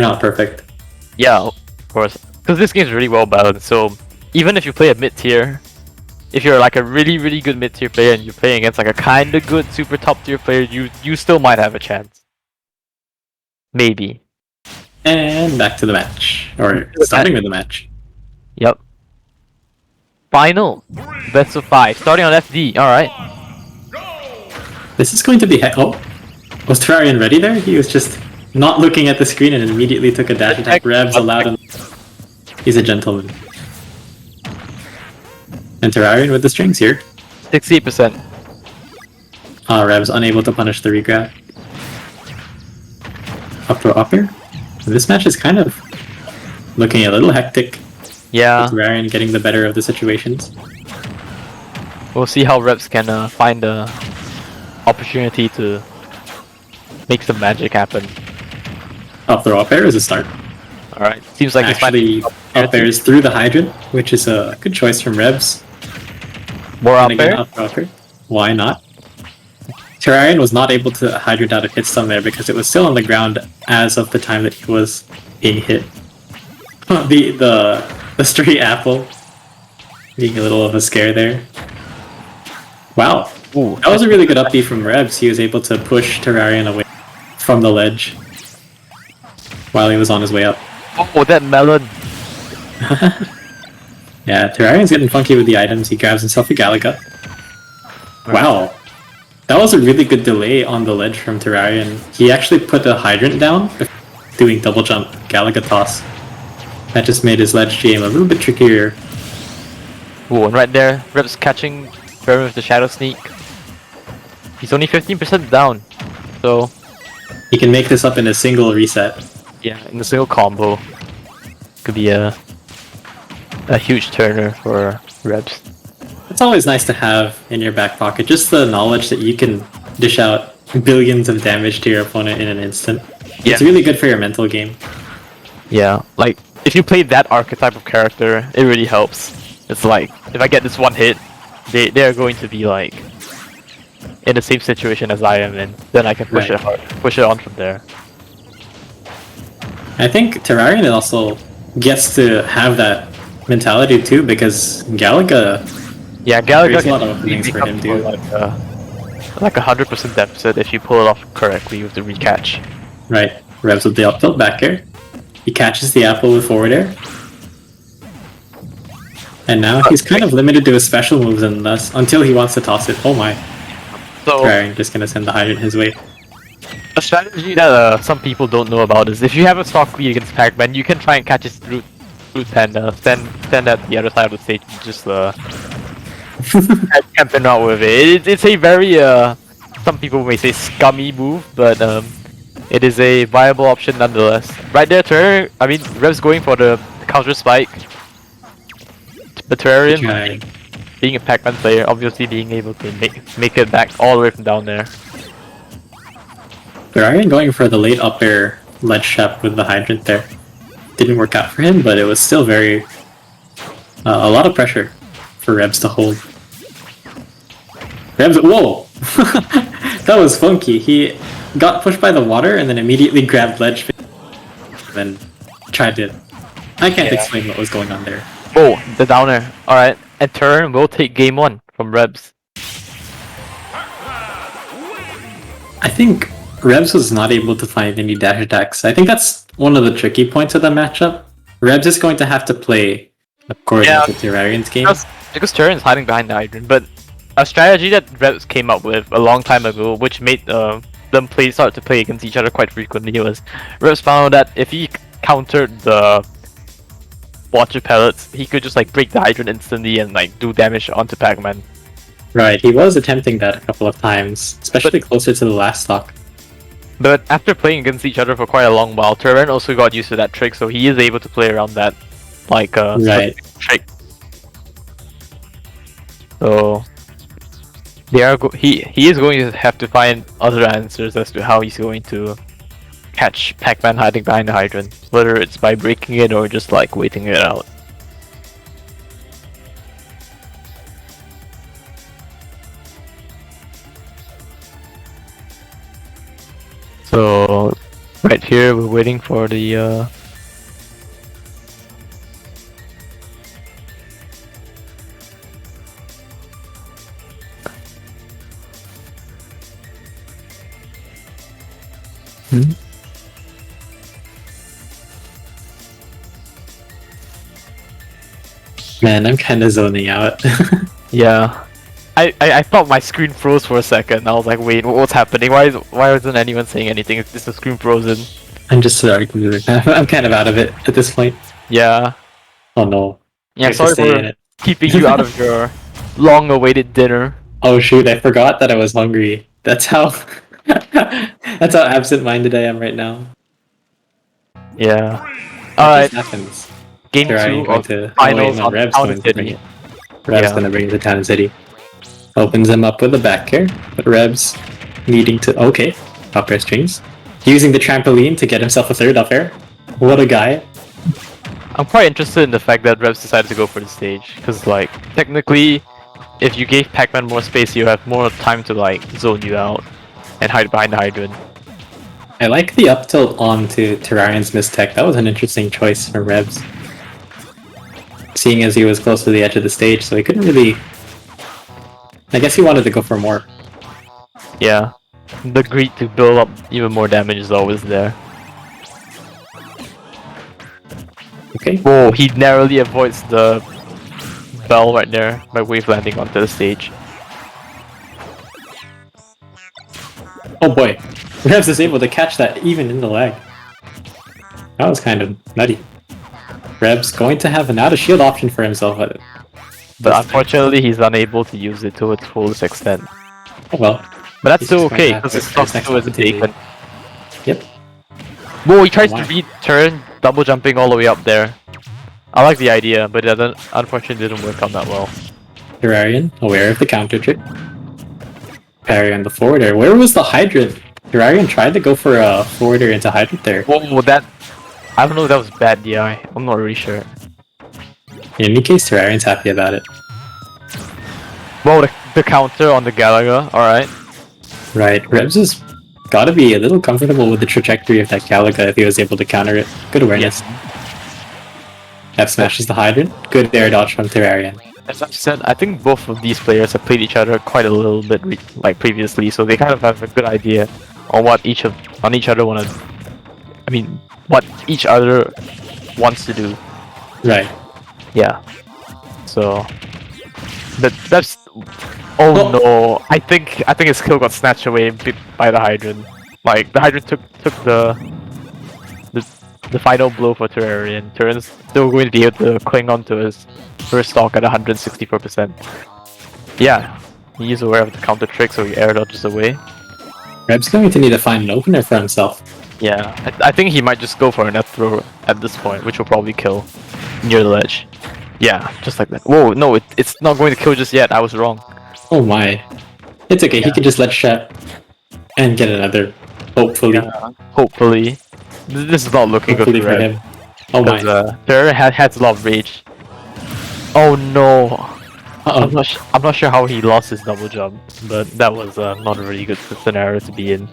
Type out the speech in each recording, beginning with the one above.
not perfect. Yeah, of course. Because this game is really well balanced, so even if you play a mid-tier, if you're like a really good mid-tier player and you're playing against like a kinda good super top-tier player, you still might have a chance. Maybe. And back to the match. Or starting with the match. Yep. Final. Best of 5. Starting on FD. Alright. This is going to be oh. Was Terrarian ready there? He was just not looking at the screen and immediately took a dash attack. Rebs allowed him. He's a gentleman. And Terrarian with the strings here. 68%. Rebs unable to punish the regrab. Up throw up air. This match is kind of looking a little hectic. Yeah. With Terrarian getting the better of the situations. We'll see how Rebs can find the opportunity to make some magic happen. Up throw up air is a start. Alright. Seems like actually up air is through the hydrant, which is a good choice from Rebs. More up air? Up air. Why not? Terrarian was not able to hydrant out a hit stun there because it was still on the ground as of the time that he was being hit. The stray apple being a little of a scare there. Wow. Ooh. That was a really good up B from Rebs. He was able to push Terrarian away from the ledge while he was on his way up. Oh, that melon! Yeah, Terrarian's getting funky with the items. He grabs himself a Galaga. Wow. That was a really good delay on the ledge from Terrarian. He actually put a hydrant down, doing double jump Galaga toss. That just made his ledge game a little bit trickier. Ooh, and right there, Rebs catching Terrarian with the Shadow Sneak. He's only 15% down, so... He can make this up in a single reset. Yeah, in a single combo. Could be a huge turner for Rebs. It's always nice to have in your back pocket, just the knowledge that you can dish out billions of damage to your opponent in an instant. Yeah. It's really good for your mental game. Yeah, like, if you play that archetype of character, it really helps. It's like, if I get this one hit, they're going to be like, in the same situation as I am in, then I can push it hard, push it on from there. I think Terrarian also gets to have that mentality too, because Galaga... Yeah, Galaga there's a lot of openings for him too. Like 100% deficit if you pull it off correctly with the recatch. Right. Rebs with the up tilt back air. He catches the apple with forward air. And now he's kind of limited to his special moves until he wants to toss it. Oh my. So, Terrarian just gonna send the hydrant his way. A strategy that some people don't know about is if you have a stock lead against PAC-MAN, you can try and catch his root panda, stand at the other side of the stage and just camping out with it. It's a very some people may say scummy move, but it is a viable option nonetheless. Right there, Rev's going for the counter spike. The Terrarian, being a PAC-MAN player, obviously being able to make it back all the way from down there. Terrarian going for the late up air ledge trap with the hydrant there. Didn't work out for him, but it was still very... a lot of pressure for Rebs to hold. Rebs... Whoa! That was funky. He got pushed by the water and then immediately grabbed ledge and then tried to... I can't explain what was going on there. Oh, the downer. Alright, and Terrarian will take game 1 from Rebs. I think Rebs was not able to find any dash attacks. I think that's one of the tricky points of the matchup. Rebs is going to have to play according to Terrarian's game. Because Terrarian's hiding behind the hydrant, but a strategy that Rebs came up with a long time ago, which made them start to play against each other quite frequently, was Rebs found that if he countered the water pellets, he could just like break the hydrant instantly and like do damage onto PAC-MAN. Right, he was attempting that a couple of times, especially closer to the last stock. But after playing against each other for quite a long while, Terrarian also got used to that trick, so he is able to play around that, like, trick. So, he is going to have to find other answers as to how he's going to catch PAC-MAN hiding behind the hydrant, whether it's by breaking it or just like waiting it out. So Right here, we're waiting for the Man, I'm kind of zoning out. yeah. I thought my screen froze for a second. I was like, wait, what's happening? Why isn't anyone saying anything? Is the screen frozen? I'm just sorry. I'm kind of out of it at this point. Yeah. Oh no. Yeah, I have to sorry stay in for it. keeping you out of your long-awaited dinner. Oh shoot, I forgot that I was hungry. That's how that's how absent-minded I am right now. Yeah. What Alright, just happens? game Terrarian 2 going of to finals no, on Reb's Town going to bring City. it. Reb's Yeah. gonna bring it to Town City. Opens him up with a back air, but Reb's needing to up air strings. Using the trampoline to get himself a third up air. What a guy. I'm quite interested in the fact that Rebs decided to go for the stage, because like, technically, if you gave Pac-Man more space, you have more time to like, zone you out, and hide behind the hydrant. I like the up tilt onto Terrarian's mistech. That was an interesting choice for Rebs. Seeing as he was close to the edge of the stage, so he couldn't really... I guess he wanted to go for more. Yeah. The greed to build up even more damage is always there. Okay. Whoa, he narrowly avoids the bell right there by wave landing onto the stage. Oh boy. Rebs is able to catch that even in the lag. That was kind of nutty. Rebs going to have an out of shield option for himself. But unfortunately, he's unable to use it to its fullest extent. Oh well. But that's He's still just going okay, to have because to his stock next still isn't opportunity. taken. Yep. Whoa, he tries Wow. to beat turn, double jumping all the way up there. I like the idea, but it unfortunately didn't work out that well. Terrarian, aware of the counter trick. Parry on the forwarder. Where was the hydrant? Terrarian tried to go for a forwarder into hydrant there. Whoa, that... I don't know if that was bad DI. I'm not really sure. In any case, Terrarian's happy about it. Whoa, the counter on the Galaga, alright. Right, Rebs has gotta be a little comfortable with the trajectory of that Galaga if he was able to counter it. Good awareness. F smashes the hydrant. Good air dodge from Terrarian. As I've said, I think both of these players have played each other quite a little bit like previously, so they kind of have a good idea on what each other what each other wants to do. Right. Yeah. So, but that's... Oh no! I think his kill got snatched away by the hydrant. Like the hydrant took the final blow for Terrarian. Terrarian's still going to be able to cling on to his first stock at 164%. Yeah, he's aware of the counter trick, so he air dodges away. Reb's going to need to find an opener for himself. Yeah, I think he might just go for an F throw at this point, which will probably kill near the ledge. Yeah, just like that. Whoa, no, it's not going to kill just yet. I was wrong. Oh my. It's okay, he Yeah. can just let Shep and get another. Hopefully. Yeah, hopefully. This is not looking Hopefully good for Red. him. Oh my. Terrarian has a lot of rage. Oh no! Uh-oh. I'm not sure how he lost his double jump, but that was not a really good scenario to be in.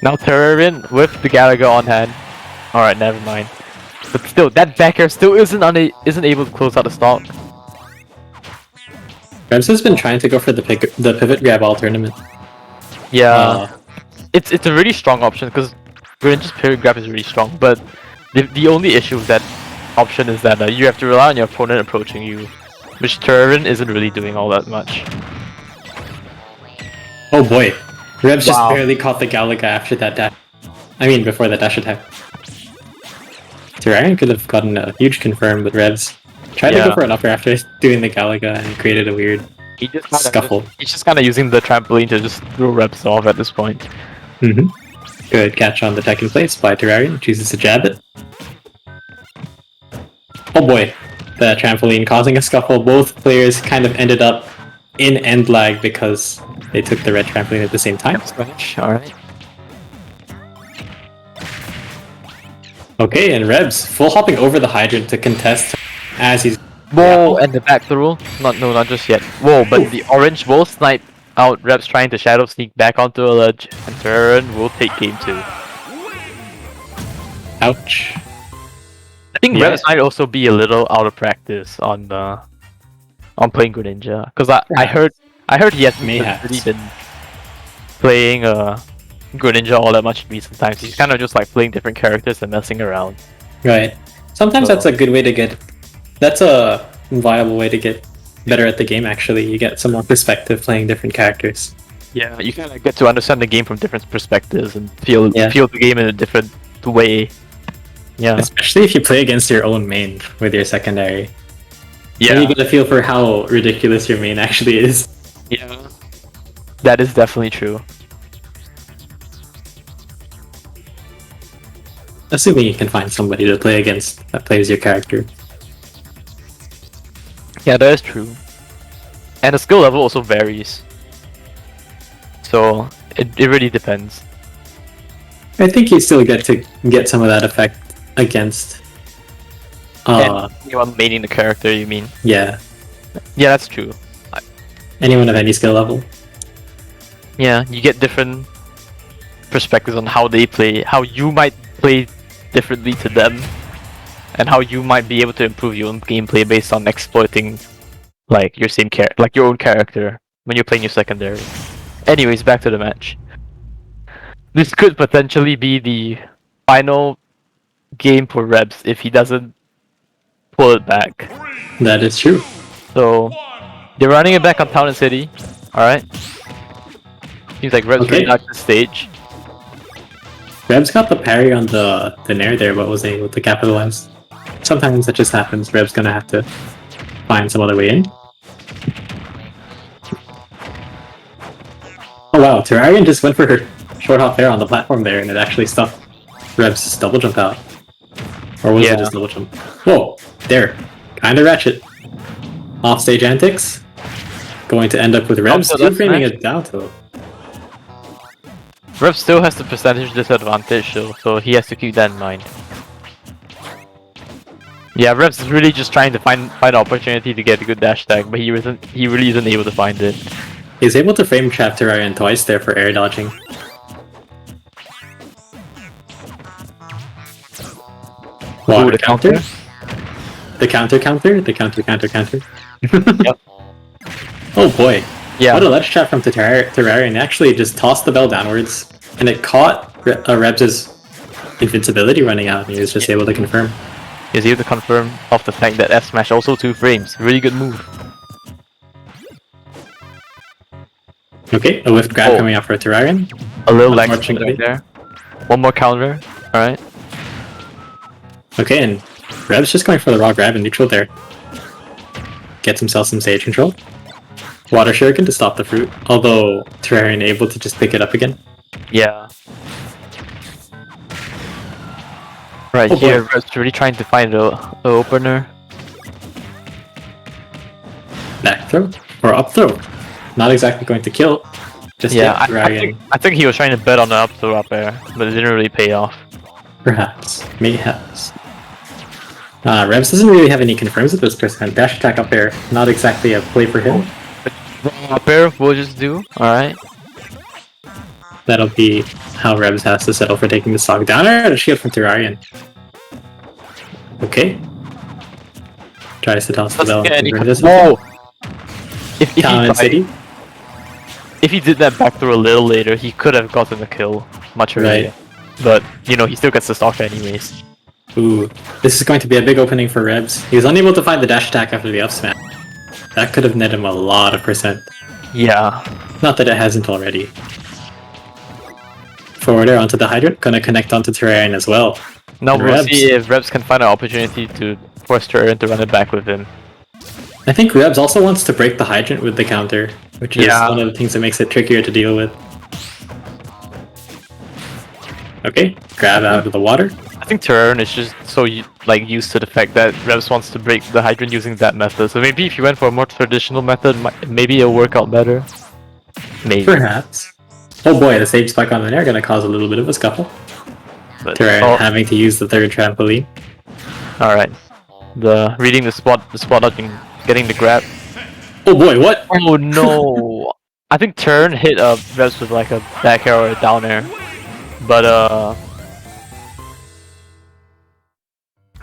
Now Terrarian with the Galaga on hand. Alright, never mind. But still, that back air still isn't able to close out the stock. Rebs has been trying to go for the pivot grab all tournament. Yeah, it's a really strong option because Greninja's pivot grab is really strong, but the only issue with that option is that you have to rely on your opponent approaching you, which Terrarian isn't really doing all that much. Oh boy. Rebs just Wow. barely caught the Galaga after that dash. I mean, before that dash attack. Terrarian could have gotten a huge confirm, but Rebs tried to Yeah. go for an upper after doing the Galaga and created a weird He just scuffle. he's just kind of using the trampoline to just throw reps off at this point. Mm-hmm. Good catch on the tech in place by Terrarian. Chooses to jab it. Oh boy. The trampoline causing a scuffle. Both players kind of ended up in end lag because they took the red trampoline at the same time. Alright. Okay, and Rebs full hopping over the hydrant to contest as he's... Whoa, and the back throw? Not just yet. Whoa, but the orange will snipe out Reps trying to shadow sneak back onto a ledge, and Terrarian will take game 2. Ouch. I think Yeah. Rebs might also be a little out of practice on playing Greninja, because I heard he hasn't Mayhaps. really been playing Greninja all that much in recent times. He's kind of just like playing different characters and messing around. Right. Sometimes So- that's a good way to get. That's a viable way to get better at the game. Actually, you get some more perspective playing different characters. Yeah, you kind of get to understand the game from different perspectives and feel Yeah. the game in a different way. Yeah, Especially if you play against your own main with your secondary. Then you yeah, get a feel for how ridiculous your main actually is. yeah. That is definitely true. Assuming you can find somebody to play against that plays your character. Yeah, that is true. And the skill level also varies. So it really depends. I think you still get to get some of that effect against. Anyone maining the character, you mean? Yeah, Yeah, that's true. anyone of any skill level. Yeah, you get different perspectives on how they play, how you might play differently to them, and how you might be able to improve your own gameplay based on exploiting like your your own character when you're playing your secondary. Anyways, back to the match. This could potentially be the final game for Rebs if he doesn't pull it back. That is true. So they're running it back on Town and City. Alright. Seems like Rebs Okay. really likes the stage. Rebs got the parry on the nair there, but wasn't able to capitalize. Sometimes that just happens. Rebs gonna have to find some other way in. Oh wow, Terrarian just went for her short hop there on the platform there, and it actually stopped Rebs' double jump out. Or was Yeah. it just double jump? Whoa, there. Kinda ratchet. Offstage antics. Going to end up with Rebs so still that's framing nice. it down to. Rebs still has the percentage disadvantage though, so he has to keep that in mind. Yeah, Rebs is really just trying to find an opportunity to get a good dash tag, but he really isn't able to find it. He's able to frame trap Terrarian twice there for air dodging. Water the counter? counter? The counter? The counter. Yep. Oh boy. Yeah. What a ledge trap from Terrarian. It actually just tossed the bell downwards, and it caught Rebs' invincibility running out, and he was just able to confirm. He was able to confirm off the fact that F smash also 2 frames. Really good move. Okay, a whiffed grab Oh. coming out for Terrarian. A little lag Unfortunately. right there. One more counter. Alright. Okay, and Rebs just going for the raw grab in neutral there. Gets himself some stage control. Water Shuriken to stop the fruit, although Terrarian able to just pick it up again. Yeah. Right Oh, boy. here, Rebs really trying to find the opener. Back throw or up throw. Not exactly going to kill. Just Yeah, hit Terrarian. I think he was trying to bet on the up throw up air, but it didn't really pay off. Perhaps. Mayhaps. Rebs doesn't really have any confirms at this percent. Dash attack up there, not exactly a play for him. Up air will just do. Alright. That'll be how Rebs has to settle for taking the stock down. A shield from Terrarian. Okay. Tries to toss the bell. Whoa! If Town and City. if he did that back throw a little later, he could have gotten the kill much earlier. Right. But, you know, he still gets the stock anyways. Ooh, this is going to be a big opening for Rebs. He was unable to find the dash attack after the up smash. That could have netted him a lot of percent. Yeah. Not that it hasn't already. Forward air onto the hydrant, gonna connect onto Terrarian as well. Now And we'll Rebs. see if Rebs can find an opportunity to force Terrarian to run it back with him. I think Rebs also wants to break the hydrant with the counter, which is Yeah. one of the things that makes it trickier to deal with. Okay, grab out of the water. I think Terrarian is just so used to the fact that Rebs wants to break the hydrant using that method. So maybe if you went for a more traditional method, maybe it'll work out better. Maybe. Perhaps. Oh boy, the stage spike on the air gonna cause a little bit of a scuffle. But, Terrarian having to use the third trampoline. Alright. Reading the spot dodging, getting the grab. Oh boy, what? Oh no! I think Turn hit Rebs with like a back air or a down air. But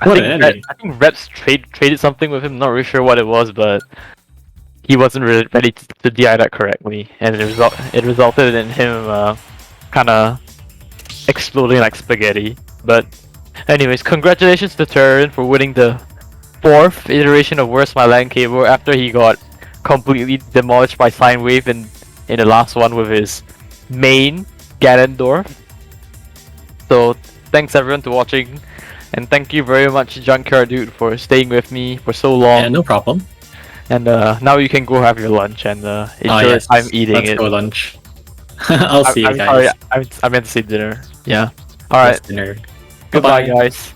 What an ending. I think Reps traded something with him. Not really sure what it was, but he wasn't really ready to DI that correctly, and it resulted in him kind of exploding like spaghetti. But anyways, congratulations to Terrarian for winning the 4th iteration of Where's My LAN Cable after he got completely demolished by Sine Wave in the last one with his main Ganondorf. So thanks everyone to watching, and thank you very much Junkyard Dude for staying with me for so long. Yeah, no problem. And now you can go have your lunch and enjoy your time eating Let's it. go lunch. I'll see you I'm guys. sorry, I meant to say dinner. Yeah. Alright. Dinner. Goodbye Goodbye. guys.